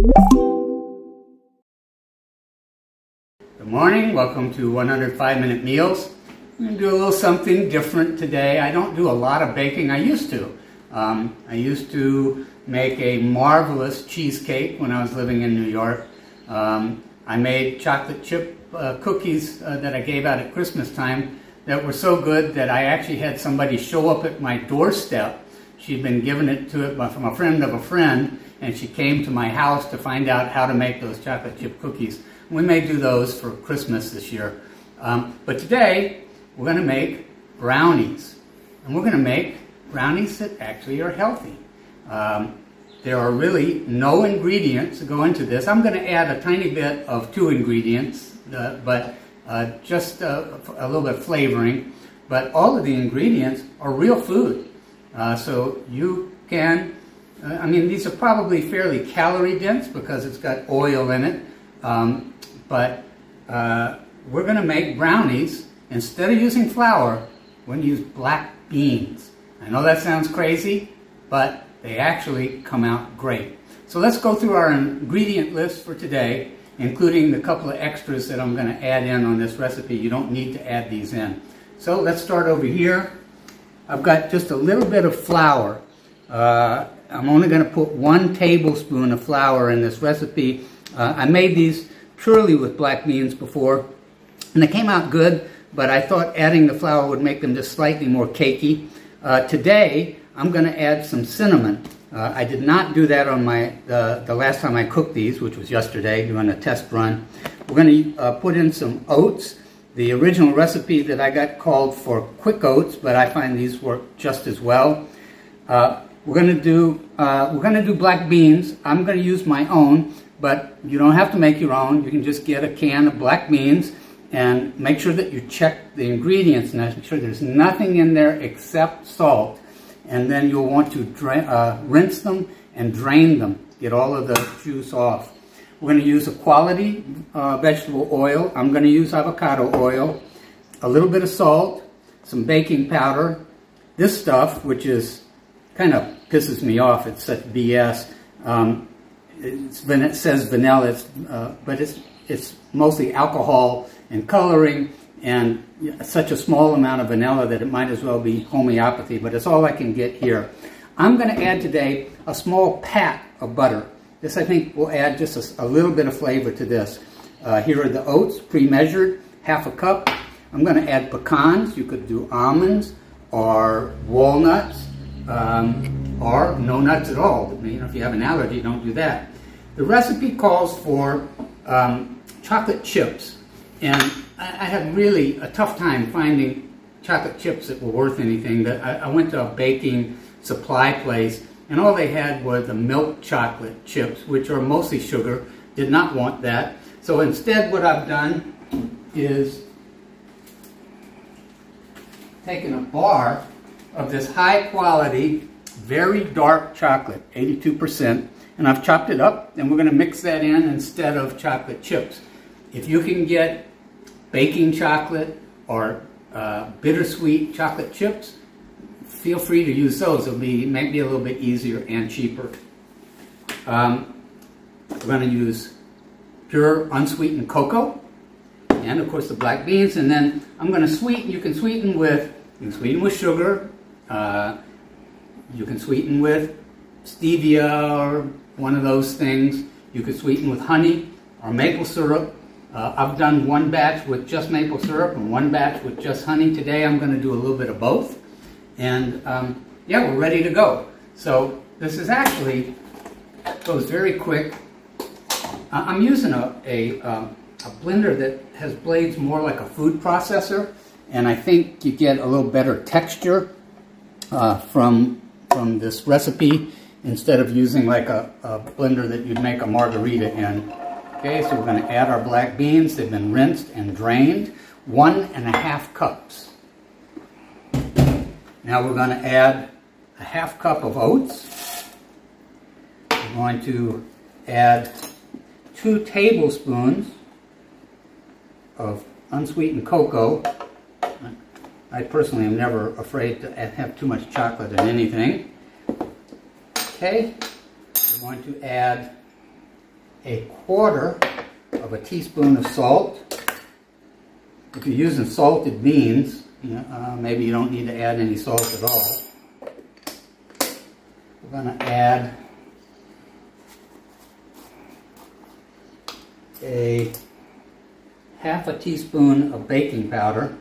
Good morning, welcome to 105-Minute Meals. I'm going to do a little something different today. I don't do a lot of baking. I used to. I used to make a marvelous cheesecake when I was living in New York. I made chocolate chip cookies that I gave out at Christmas time that were so good that I actually had somebody show up at my doorstep. She'd been given it from a friend of a friend, and she came to my house to find out how to make those chocolate chip cookies. We may do those for Christmas this year. But today, we're going to make brownies. And we're going to make brownies that actually are healthy. There are really no ingredients that go into this. I'm going to add a tiny bit of 2 ingredients, but just a little bit of flavoring. But all of the ingredients are real food. So you can, these are probably fairly calorie dense because it's got oil in it. But we're going to make brownies. Instead of using flour, we're going to use black beans. I know that sounds crazy, but they actually come out great. So let's go through our ingredient list for today, including the couple of extras that I'm going to add in on this recipe. You don't need to add these in. So let's start over here. I've got just a little bit of flour. I'm only going to put 1 tablespoon of flour in this recipe. I made these purely with black beans before, and they came out good, but I thought adding the flour would make them just slightly more cakey. Today, I'm going to add some cinnamon. I did not do that on the last time I cooked these, which was yesterday, doing a test run. We're going to put in some oats. The original recipe that I got called for quick oats, but I find these work just as well. We're going to do black beans. I'm going to use my own, but you don't have to make your own. You can just get a can of black beans and make sure that you check the ingredients and make sure there's nothing in there except salt. And then you'll want to rinse them and drain them. Get all of the juice off. We're going to use a quality vegetable oil. I'm going to use avocado oil, a little bit of salt, some baking powder. This stuff, which is kind of pisses me off, it's such BS. It says vanilla, but it's mostly alcohol and coloring, and such a small amount of vanilla that it might as well be homeopathy, but it's all I can get here. I'm going to add today a small pat of butter. This, I think, will add just a little bit of flavor to this. Here are the oats, pre-measured, ½ a cup. I'm going to add pecans. You could do almonds or walnuts, or no nuts at all. If you have an allergy, don't do that. The recipe calls for chocolate chips, and I had really a tough time finding chocolate chips that were worth anything. I went to a baking supply place, and all they had were the milk chocolate chips, which are mostly sugar. Did not want that. So instead what I've done is taken a bar of this high quality, very dark chocolate, 82%, and I've chopped it up, and we're going to mix that in instead of chocolate chips. If you can get baking chocolate or bittersweet chocolate chips, feel free to use those. It'll be maybe a little bit easier and cheaper. We're going to use pure unsweetened cocoa, and of course the black beans. And then I'm going to sweeten. You can sweeten with sugar. You can sweeten with stevia or one of those things. You could sweeten with honey or maple syrup. I've done 1 batch with just maple syrup and 1 batch with just honey. Today I'm going to do a little bit of both. And yeah, we're ready to go. So this is actually, goes very quick. I'm using a blender that has blades more like a food processor, and I think you get a little better texture from this recipe instead of using like a blender that you'd make a margarita in. Okay, so we're going to add our black beans. They've been rinsed and drained. 1½ cups. Now we're going to add a ½ cup of oats. We're going to add 2 tablespoons of unsweetened cocoa. I personally am never afraid to have too much chocolate in anything. Okay, we're going to add a quarter of a teaspoon of salt. If you're using salted beans, maybe you don't need to add any salt at all. We're going to add a half a teaspoon of baking powder.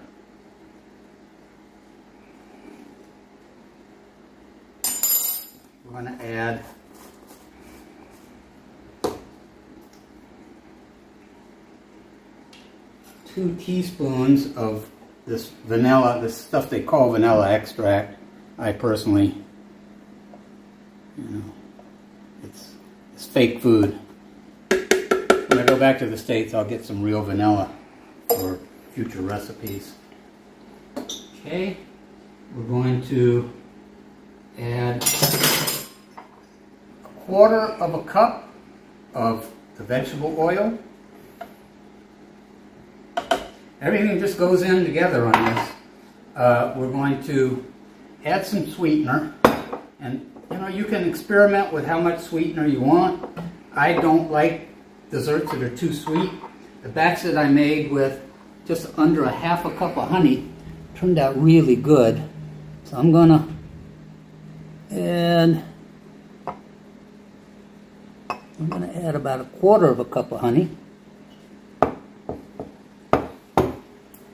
We're going to add two teaspoons of this vanilla, this stuff they call vanilla extract. I personally, it's fake food. When I go back to the States, I'll get some real vanilla for future recipes. Okay, we're going to add a quarter of a cup of the vegetable oil. Everything just goes in together on this. We're going to add some sweetener, and you can experiment with how much sweetener you want. I don't like desserts that are too sweet. The batch that I made with just under a half a cup of honey turned out really good. So I'm gonna add about a quarter of a cup of honey.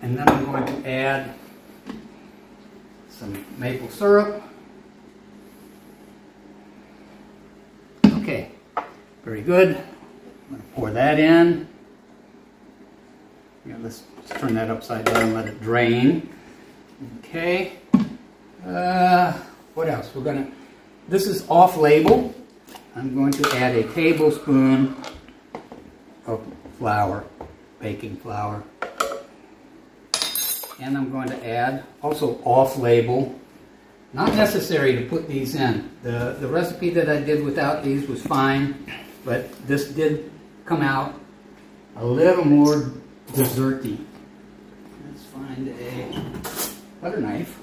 And then I'm going to add some maple syrup. Okay, very good. I'm going to pour that in. Let's turn that upside down and let it drain. Okay. What else? This is off-label. I'm going to add a tablespoon of flour, baking flour. And I'm going to add, also off-label, not necessary to put these in. The recipe that I did without these was fine, but this did come out a little more desserty. Let's find a butter knife.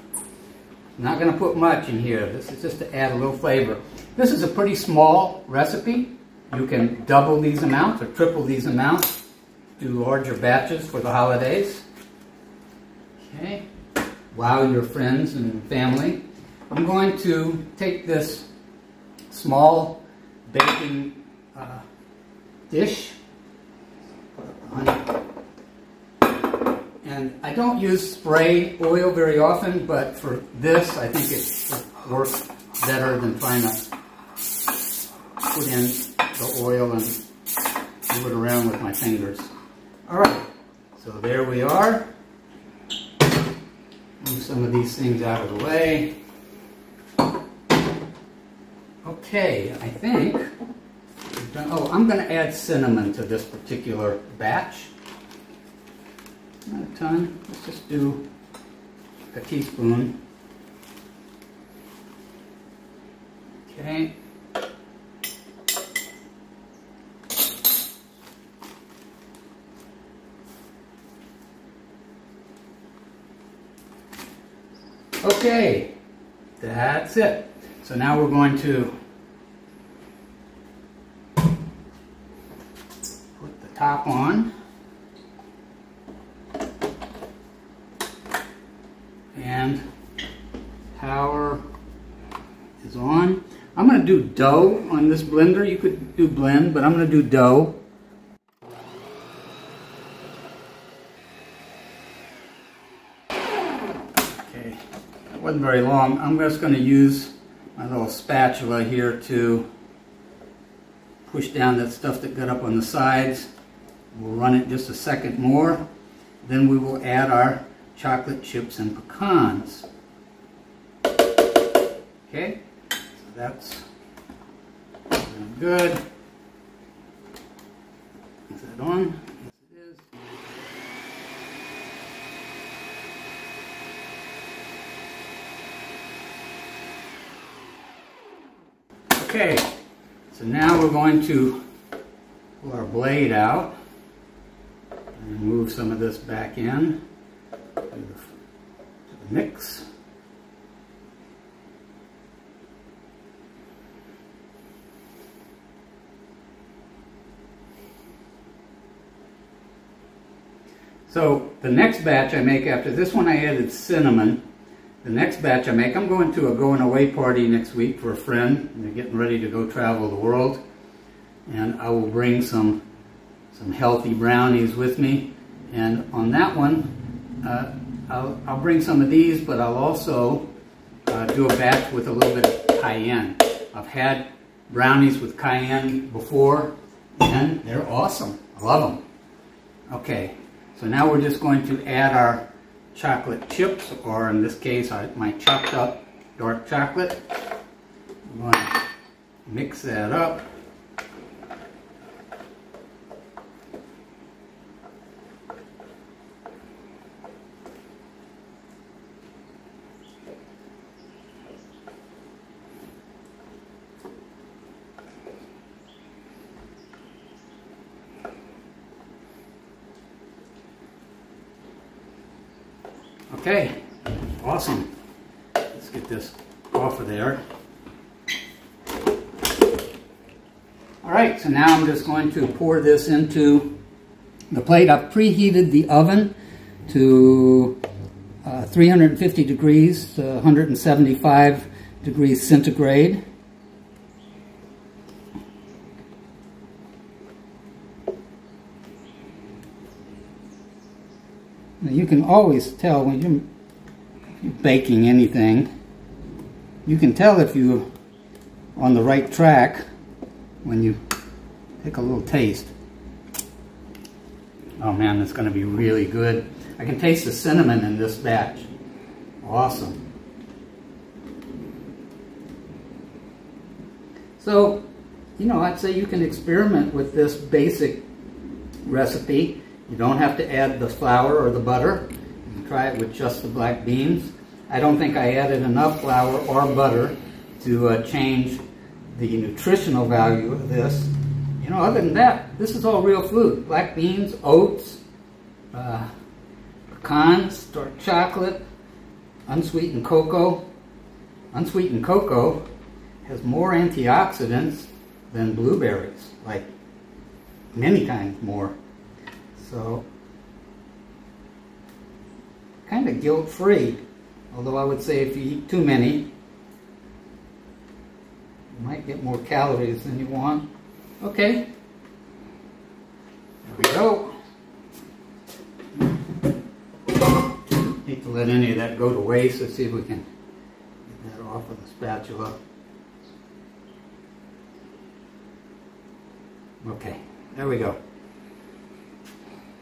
I'm not going to put much in here. This is just to add a little flavor. This is a pretty small recipe. You can double these amounts or triple these amounts, do larger batches for the holidays. Okay, wow your friends and family. I'm going to take this small baking dish, and I don't use spray oil very often, but for this I think it works better than trying to put in the oil and move it around with my fingers. Alright, so there we are. Move some of these things out of the way. Okay, I think we've done. Oh, I'm going to add cinnamon to this particular batch. Not a ton. Let's just do a teaspoon. Okay. Okay, that's it. So now we're going to put the top on. And power is on. I'm going to do dough on this blender. You could do blend, but I'm going to do dough. Wasn't very long. I'm just going to use my little spatula here to push down that stuff that got up on the sides. We'll run it just a second more. Then we will add our chocolate chips and pecans. Okay, so that's good. Is that on? Okay, so now we're going to pull our blade out and move some of this back in to the mix. So the next batch I make after this one I added cinnamon. The next batch I make, I'm going to a going away party next week for a friend. They're getting ready to go travel the world. And I will bring some healthy brownies with me. And on that one, I'll bring some of these, but I'll also do a batch with a little bit of cayenne. I've had brownies with cayenne before, and they're awesome. I love them. Okay, so now we're just going to add our chocolate chips, or in this case, my chopped up dark chocolate. I'm going to mix that up. Okay, awesome. Let's get this off of there. All right, so now I'm just going to pour this into the plate. I've preheated the oven to 350 degrees to 175 degrees centigrade. Now you can always tell when you're baking anything, you can tell if you're on the right track when you take a little taste. Oh man, it's going to be really good. I can taste the cinnamon in this batch. Awesome. So, you know, I'd say you can experiment with this basic recipe. You don't have to add the flour or the butter. You can try it with just the black beans. I don't think I added enough flour or butter to change the nutritional value of this. You know, other than that, this is all real food. Black beans, oats, pecans, dark chocolate, unsweetened cocoa. Unsweetened cocoa has more antioxidants than blueberries, like many times more. So, kind of guilt-free, although I would say if you eat too many, you might get more calories than you want. Okay, there we go. Hate to let any of that go to waste. Let's see if we can get that off of the spatula. Okay, there we go.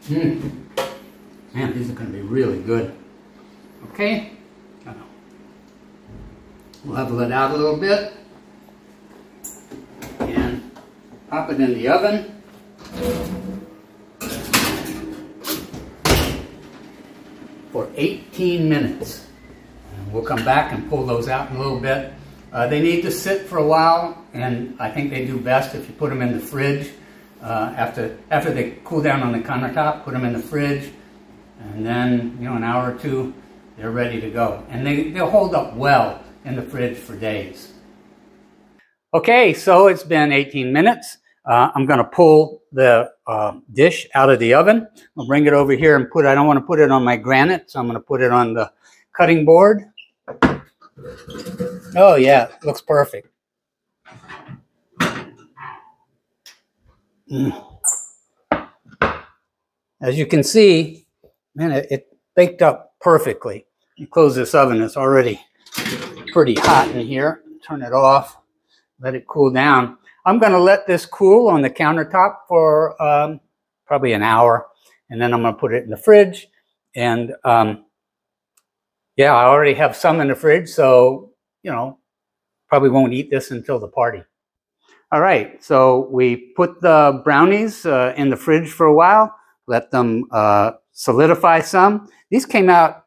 Man, these are going to be really good. Okay, we'll level it out a little bit and pop it in the oven. For 18 minutes. And we'll come back and pull those out in a little bit. They need to sit for a while, and I think they do best if you put them in the fridge. After they cool down on the countertop, put them in the fridge, and then, you know, an hour or two, they're ready to go. And they'll hold up well in the fridge for days. Okay, so it's been 18 minutes. I'm going to pull the dish out of the oven. I'll bring it over here and I don't want to put it on my granite, so I'm going to put it on the cutting board. Oh yeah, it looks perfect. As you can see, man, it baked up perfectly. You close this oven, it's already pretty hot in here. Turn it off, let it cool down. I'm going to let this cool on the countertop for probably an hour, and then I'm going to put it in the fridge. And yeah, I already have some in the fridge, so, you know, probably won't eat this until the party. All right, so we put the brownies in the fridge for a while, let them solidify some. These came out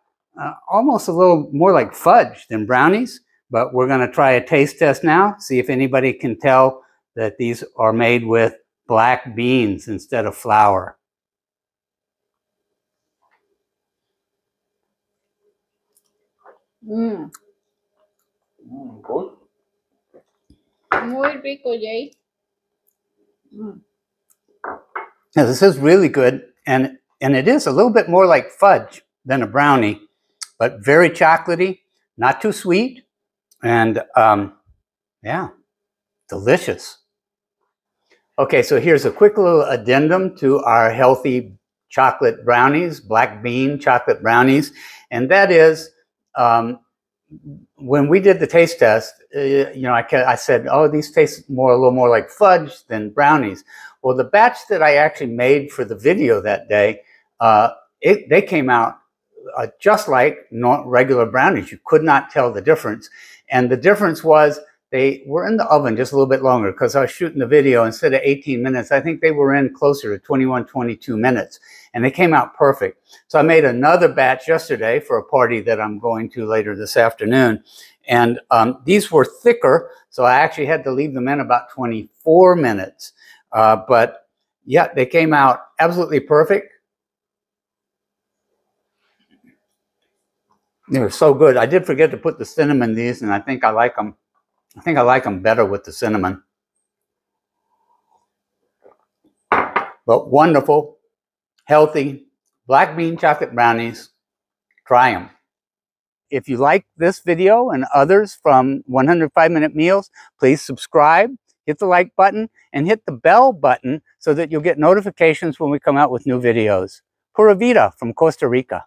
almost a little more like fudge than brownies, but we're going to try a taste test now, see if anybody can tell that these are made with black beans instead of flour. Good. Muy rico, Jay. Yeah, this is really good, and And it is a little bit more like fudge than a brownie, but very chocolatey, not too sweet, and yeah, delicious. Okay, so here's a quick little addendum to our healthy chocolate brownies, black bean chocolate brownies, and that is, when we did the taste test, I said, oh, these taste a little more like fudge than brownies. Well, the batch that I actually made for the video that day, they came out just like regular brownies. You could not tell the difference, and the difference was they were in the oven just a little bit longer because I was shooting the video instead of 18 minutes. I think they were in closer to 21, 22 minutes, and they came out perfect. So I made another batch yesterday for a party that I'm going to later this afternoon. And these were thicker, so I actually had to leave them in about 24 minutes. But yeah, they came out absolutely perfect. They were so good. I did forget to put the cinnamon in these, and I think I like them. I think I like them better with the cinnamon. But wonderful, healthy, black bean chocolate brownies. Try them. If you like this video and others from 105 Minute Meals, please subscribe, hit the like button, and hit the bell button so that you'll get notifications when we come out with new videos. Pura vida from Costa Rica.